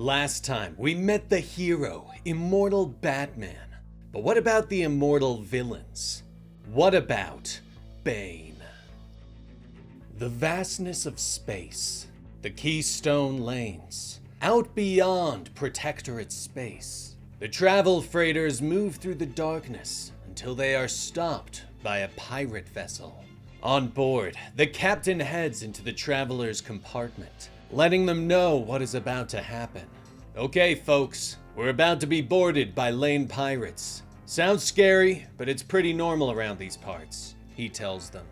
Last time, we met the hero, Immortal Batman. But what about the immortal villains? What about Bane? The vastness of space, the Keystone Lanes, out beyond Protectorate space. The travel freighters move through the darkness until they are stopped by a pirate vessel. On board, the captain heads into the traveler's compartment, letting them know what is about to happen. Okay, folks, we're about to be boarded by lane pirates. Sounds scary, but it's pretty normal around these parts, he tells them,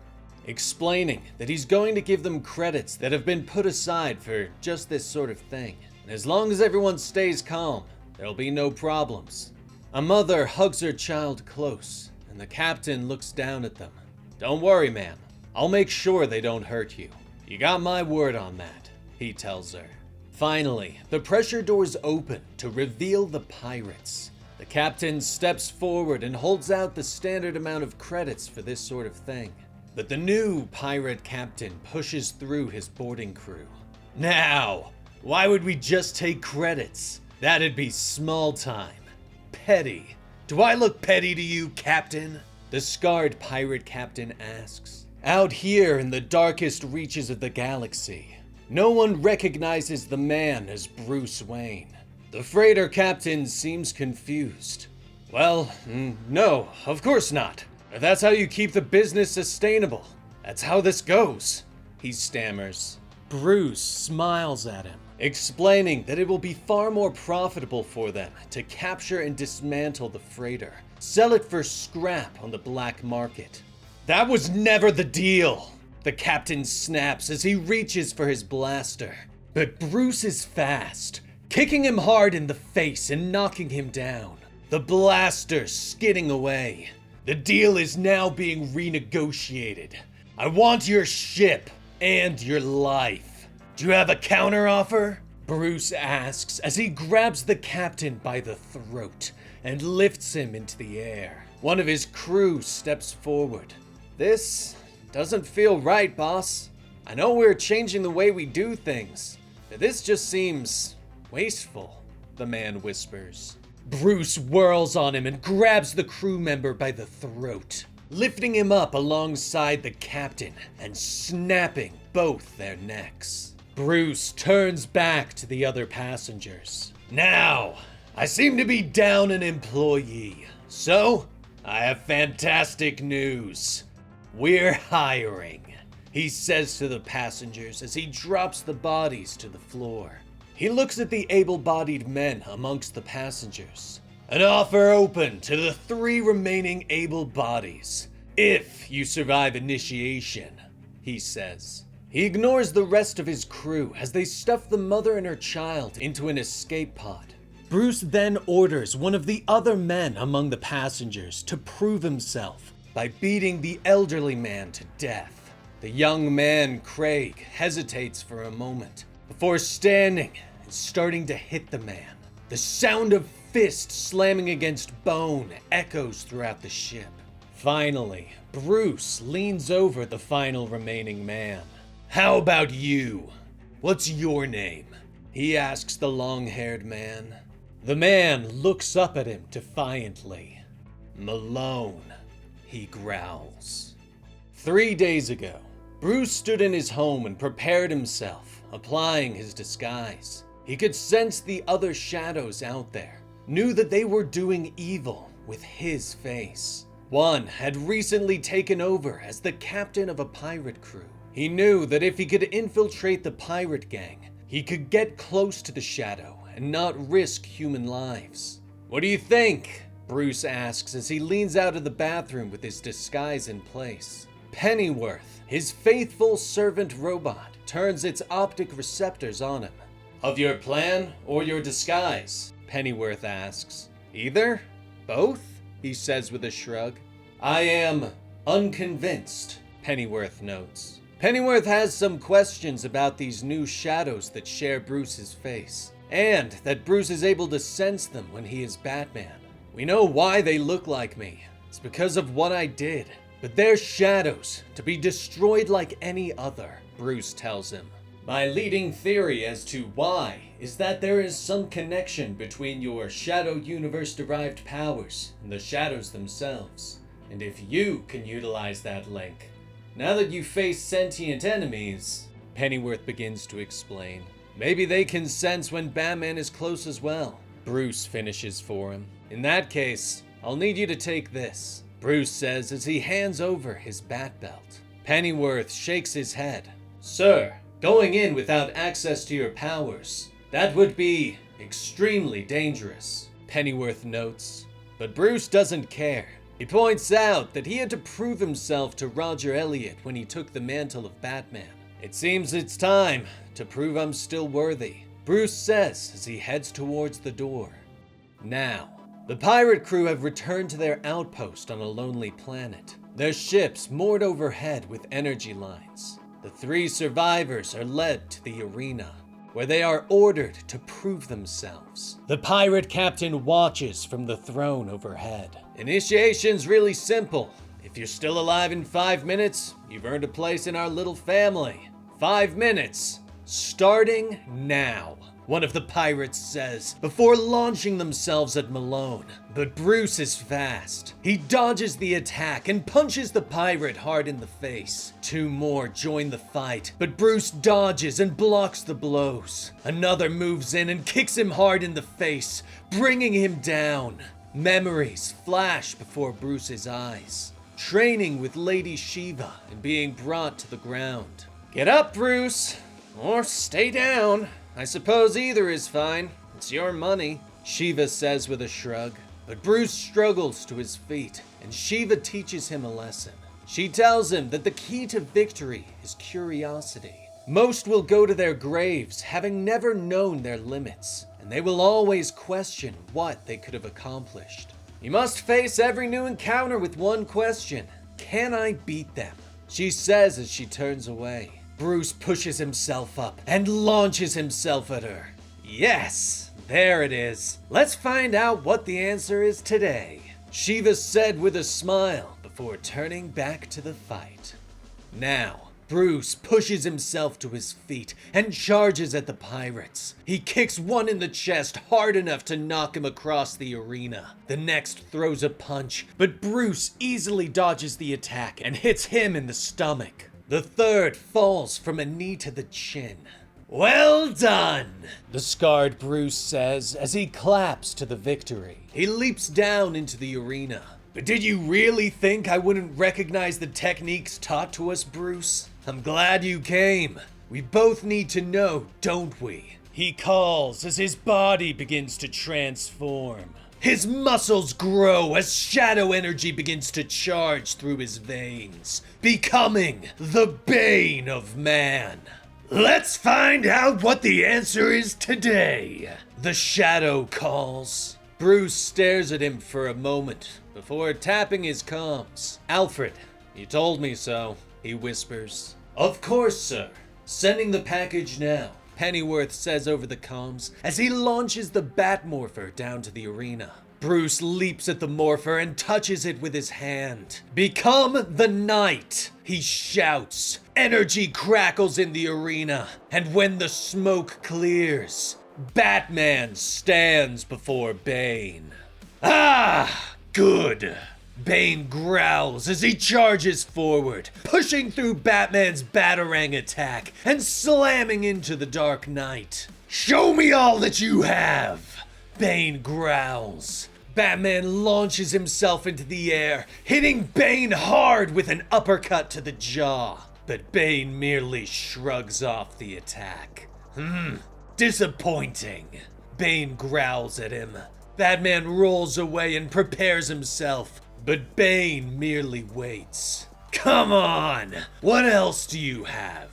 explaining that he's going to give them credits that have been put aside for just this sort of thing. And as long as everyone stays calm, there'll be no problems. A mother hugs her child close, and the captain looks down at them. Don't worry, ma'am. I'll make sure they don't hurt you. You got my word on that, he tells her. Finally, the pressure doors open to reveal the pirates. The captain steps forward and holds out the standard amount of credits for this sort of thing. But the new pirate captain pushes through his boarding crew. Now, why would we just take credits? That'd be small time. Petty. Do I look petty to you, Captain? The scarred pirate captain asks. Out here in the darkest reaches of the galaxy, no one recognizes the man as Bruce Wayne. The freighter captain seems confused. Well, no, of course not. That's how you keep the business sustainable. That's how this goes, he stammers. Bruce smiles at him, explaining that it will be far more profitable for them to capture and dismantle the freighter, sell it for scrap on the black market. That was never the deal, the captain snaps as he reaches for his blaster. But Bruce is fast, kicking him hard in the face and knocking him down, the blaster skidding away. The deal is now being renegotiated. I want your ship and your life. Do you have a counteroffer? Bruce asks as he grabs the captain by the throat and lifts him into the air. One of his crew steps forward. This doesn't feel right, boss. I know we're changing the way we do things, but this just seems wasteful, the man whispers. Bruce whirls on him and grabs the crew member by the throat, lifting him up alongside the captain and snapping both their necks. Bruce turns back to the other passengers. Now, I seem to be down an employee, so I have fantastic news. We're hiring, he says to the passengers as he drops the bodies to the floor. He looks at the able-bodied men amongst the passengers. An offer open to the 3 remaining able bodies, if you survive initiation, he says. He ignores the rest of his crew as they stuff the mother and her child into an escape pod. Bruce then orders one of the other men among the passengers to prove himself by beating the elderly man to death. The young man, Craig, hesitates for a moment before standing and starting to hit the man. The sound of fists slamming against bone echoes throughout the ship. Finally, Bruce leans over the final remaining man. How about you? What's your name? He asks the long-haired man. The man looks up at him defiantly. Malone, he growls. 3 days ago, Bruce stood in his home and prepared himself, applying his disguise. He could sense the other shadows out there, knew that they were doing evil with his face. One had recently taken over as the captain of a pirate crew. He knew that if he could infiltrate the pirate gang, he could get close to the shadow and not risk human lives. What do you think? Bruce asks as he leans out of the bathroom with his disguise in place. Pennyworth, his faithful servant robot, turns its optic receptors on him. Of your plan or your disguise? Pennyworth asks. Either? Both? He says with a shrug. I am unconvinced, Pennyworth notes. Pennyworth has some questions about these new shadows that share Bruce's face, and that Bruce is able to sense them when he is Batman. We know why they look like me. It's because of what I did. But they're shadows, to be destroyed like any other, Bruce tells him. My leading theory as to why is that there is some connection between your Shadow Universe-derived powers and the shadows themselves. And if you can utilize that link, now that you face sentient enemies, Pennyworth begins to explain. Maybe they can sense when Batman is close as well. Bruce finishes for him. In that case, I'll need you to take this, Bruce says as he hands over his bat belt. Pennyworth shakes his head. Sir, going in without access to your powers, that would be extremely dangerous, Pennyworth notes. But Bruce doesn't care. He points out that he had to prove himself to Roger Elliott when he took the mantle of Batman. It seems it's time to prove I'm still worthy, Bruce says as he heads towards the door. Now, the pirate crew have returned to their outpost on a lonely planet, their ships moored overhead with energy lines. The 3 survivors are led to the arena, where they are ordered to prove themselves. The pirate captain watches from the throne overhead. Initiation's really simple. If you're still alive in 5 minutes, you've earned a place in our little family. 5 minutes, starting now, one of the pirates says, before launching themselves at Malone. But Bruce is fast. He dodges the attack and punches the pirate hard in the face. 2 more join the fight, but Bruce dodges and blocks the blows. Another moves in and kicks him hard in the face, bringing him down. Memories flash before Bruce's eyes. Training with Lady Shiva and being brought to the ground. Get up, Bruce, or stay down. I suppose either is fine. It's your money, Shiva says with a shrug. But Bruce struggles to his feet, and Shiva teaches him a lesson. She tells him that the key to victory is curiosity. Most will go to their graves having never known their limits, and they will always question what they could have accomplished. You must face every new encounter with one question. Can I beat them? She says as she turns away. Bruce pushes himself up and launches himself at her. Yes, there it is. Let's find out what the answer is today, Shiva said with a smile before turning back to the fight. Now, Bruce pushes himself to his feet and charges at the pirates. He kicks one in the chest hard enough to knock him across the arena. The next throws a punch, but Bruce easily dodges the attack and hits him in the stomach. The third falls from a knee to the chin. Well done, the scarred Bruce says as he claps to the victory. He leaps down into the arena. But did you really think I wouldn't recognize the techniques taught to us, Bruce? I'm glad you came. We both need to know, don't we? He calls as his body begins to transform. His muscles grow as shadow energy begins to charge through his veins, becoming the Bane of Man. Let's find out what the answer is today, the shadow calls. Bruce stares at him for a moment before tapping his comms. Alfred, you told me so, he whispers. Of course, sir. Sending the package now, Pennyworth says over the comms as he launches the Batmorpher down to the arena. Bruce leaps at the morpher and touches it with his hand. Become the Knight, he shouts. Energy crackles in the arena, and when the smoke clears, Batman stands before Bane. Ah, good. Bane growls as he charges forward, pushing through Batman's Batarang attack and slamming into the Dark Knight. Show me all that you have, Bane growls. Batman launches himself into the air, hitting Bane hard with an uppercut to the jaw. But Bane merely shrugs off the attack. Disappointing. Bane growls at him. Batman rolls away and prepares himself, but Bane merely waits. Come on! What else do you have?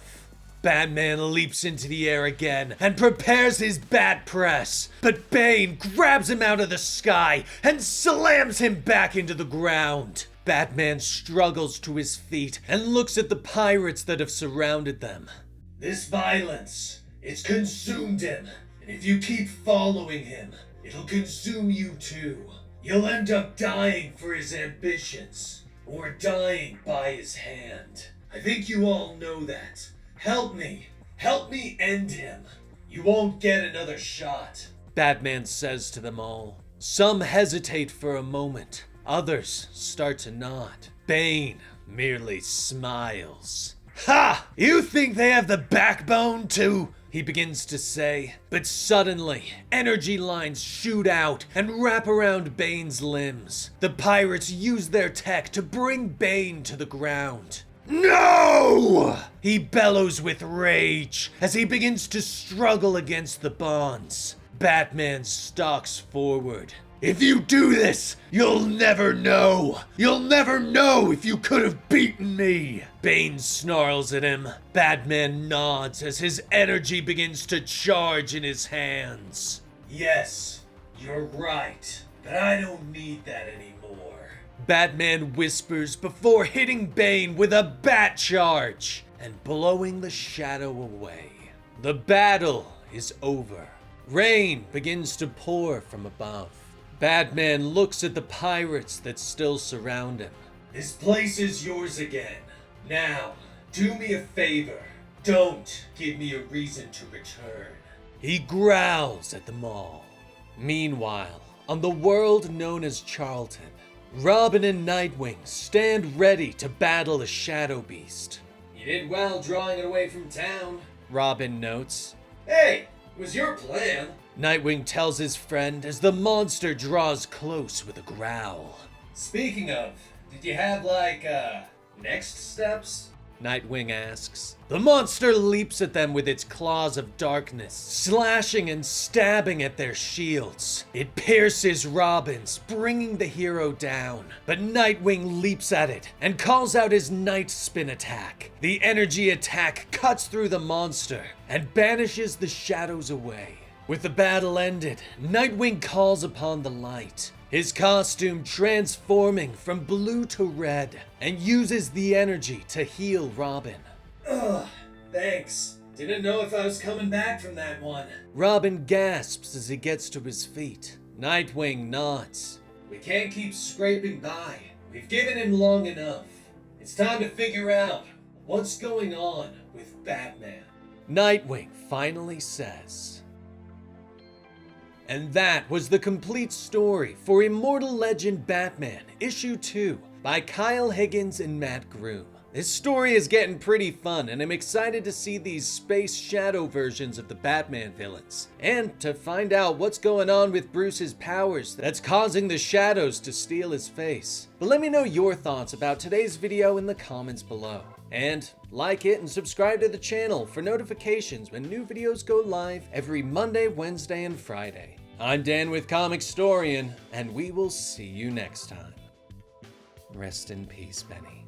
Batman leaps into the air again and prepares his bat press, but Bane grabs him out of the sky and slams him back into the ground. Batman struggles to his feet and looks at the pirates that have surrounded them. This violence, it's consumed him, and if you keep following him, it'll consume you too. You'll end up dying for his ambitions, or dying by his hand. I think you all know that. Help me, Help me end him. You won't get another shot, Batman says to them all. Some hesitate for a moment. Others start to nod. Bane merely smiles. Ha! You think they have the backbone to? He begins to say, but suddenly, energy lines shoot out and wrap around Bane's limbs. The pirates use their tech to bring Bane to the ground. No! He bellows with rage as he begins to struggle against the bonds. Batman stalks forward. If you do this, you'll never know. You'll never know if you could have beaten me. Bane snarls at him. Batman nods as his energy begins to charge in his hands. Yes, you're right, but I don't need that anymore. Batman whispers before hitting Bane with a bat charge and blowing the shadow away. The battle is over. Rain begins to pour from above. Batman looks at the pirates that still surround him. This place is yours again. Now, do me a favor. Don't give me a reason to return. He growls at them all. Meanwhile, on the world known as Charlton, Robin and Nightwing stand ready to battle the Shadow Beast. You did well drawing it away from town, Robin notes. Hey, it was your plan. Nightwing tells his friend as the monster draws close with a growl. Speaking of, did you have next steps? Nightwing asks. The monster leaps at them with its claws of darkness, slashing and stabbing at their shields. It pierces Robin's, bringing the hero down. But Nightwing leaps at it and calls out his Night Spin attack. The energy attack cuts through the monster and banishes the shadows away. With the battle ended, Nightwing calls upon the light, his costume transforming from blue to red, and uses the energy to heal Robin. Ugh, thanks. Didn't know if I was coming back from that one. Robin gasps as he gets to his feet. Nightwing nods. We can't keep scraping by. We've given him long enough. It's time to figure out what's going on with Batman. Nightwing finally says. And that was the complete story for Immortal Legend Batman, Issue 2, by Kyle Higgins and Matt Groom. This story is getting pretty fun, and I'm excited to see these space shadow versions of the Batman villains, and to find out what's going on with Bruce's powers that's causing the shadows to steal his face. But let me know your thoughts about today's video in the comments below. And like it and subscribe to the channel for notifications when new videos go live every Monday, Wednesday, and Friday. I'm Dan with Comicstorian, and we will see you next time. Rest in peace, Benny.